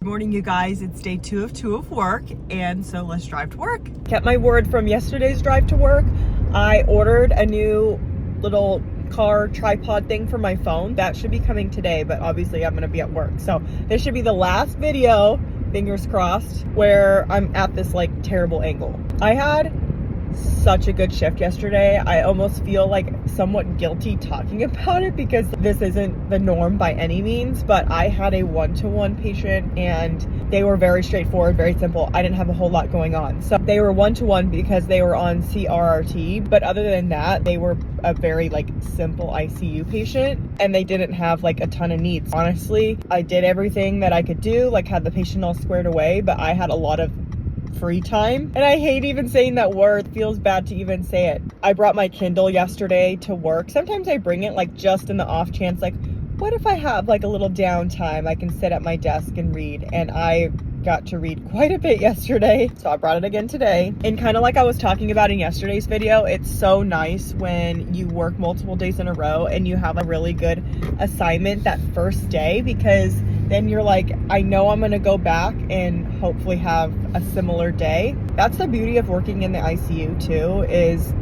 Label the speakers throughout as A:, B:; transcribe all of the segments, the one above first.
A: morning, you guys. It's day 2 of 2 of work, and so let's drive to work. Kept my word from yesterday's drive to work. I ordered a new little car tripod thing for my phone. That should be coming today, but obviously I'm gonna be at work. So this should be the last video, fingers crossed, where I'm at this like terrible angle. I had such a good shift yesterday. I almost feel like somewhat guilty talking about it because this isn't the norm by any means, but I had a one-to-one patient and they were very straightforward, very simple. I didn't have a whole lot going on. So they were one-to-one because they were on CRRT, but other than that, they were a very like simple ICU patient and they didn't have like a ton of needs. Honestly, I did everything that I could do, like had the patient all squared away, but I had a lot of free time. And I hate even saying that word. It feels bad to even say it. I brought my Kindle yesterday to work. Sometimes I bring it like just in the off chance, like what if I have like a little downtime, I can sit at my desk and read. And I got to read quite a bit yesterday, so I brought it again today. And kind of like I was talking about in yesterday's video, it's so nice when you work multiple days in a row and you have a really good assignment that first day, because then you're like, I know I'm gonna go back and hopefully have a similar day. That's the beauty of working in the ICU too, is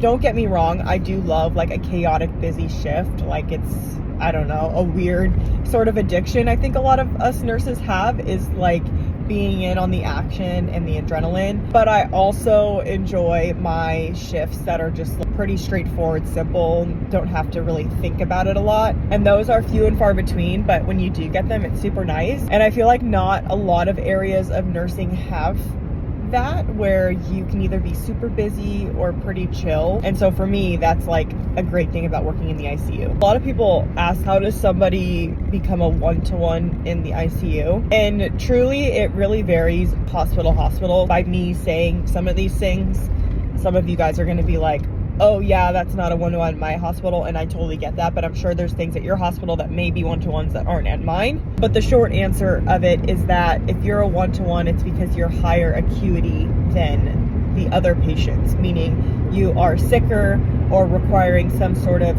A: don't get me wrong, I do love like a chaotic busy shift. Like it's, I don't know, a weird sort of addiction I think a lot of us nurses have, is like being in on the action and the adrenaline. But I also enjoy my shifts that are just pretty straightforward, simple, don't have to really think about it a lot. And those are few and far between, but when you do get them, it's super nice. And I feel like not a lot of areas of nursing have that, where you can either be super busy or pretty chill. And so for me, that's like a great thing about working in the ICU. A lot of people ask, how does somebody become a one-to-one in the ICU? And truly, it really varies hospital to hospital. By me saying some of these things, some of you guys are going to be like, oh yeah, that's not a one-to-one in my hospital, and I totally get that, but I'm sure there's things at your hospital that may be one-to-ones that aren't at mine. But the short answer of it is that if you're a one-to-one, it's because you're higher acuity than the other patients, meaning you are sicker or requiring some sort of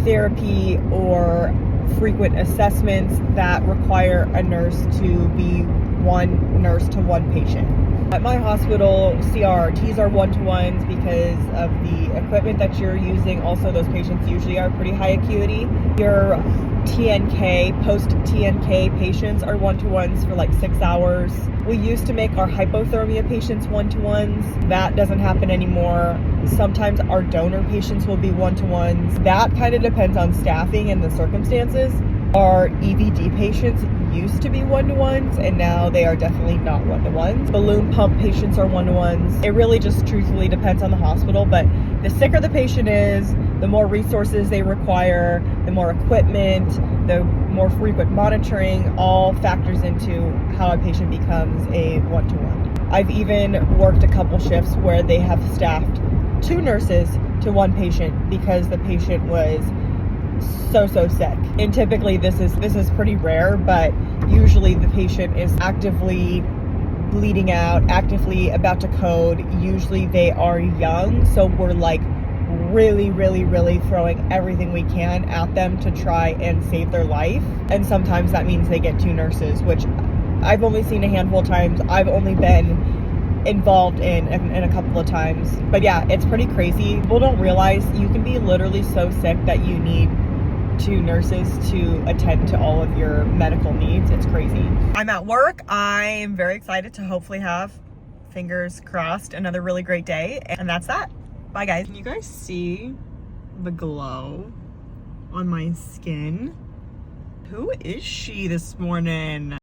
A: therapy or frequent assessments that require a nurse to be one nurse to one patient. At my hospital, CRRTs are one-to-ones because of the equipment that you're using. Also, those patients usually are pretty high acuity. Your TNK, post-TNK patients are one-to-ones for like 6 hours. We used to make our hypothermia patients one-to-ones. That doesn't happen anymore. Sometimes our donor patients will be one-to-ones. That kind of depends on staffing and the circumstances. Our EVD patients used to be one-to-ones, and now they are definitely not one-to-ones. Balloon pump patients are one-to-ones. It really just truthfully depends on the hospital, but the sicker the patient is, the more resources they require, the more equipment, the more frequent monitoring, all factors into how a patient becomes a one-to-one. I've even worked a couple shifts where they have staffed 2 nurses to 1 patient because the patient was so sick. And typically this is pretty rare, but usually the patient is actively bleeding out, actively about to code. Usually they are young, so we're like really throwing everything we can at them to try and save their life. And sometimes that means they get 2 nurses, which I've only seen a handful of times. I've only been involved in a couple of times. But yeah, it's pretty crazy. People don't realize you can be literally so sick that you need 2 nurses to attend to all of your medical needs. It's crazy. I'm at work. I'm very excited to hopefully have, fingers crossed, another really great day. And that's that. Bye guys. Can you guys see the glow on my skin? Who is she this morning?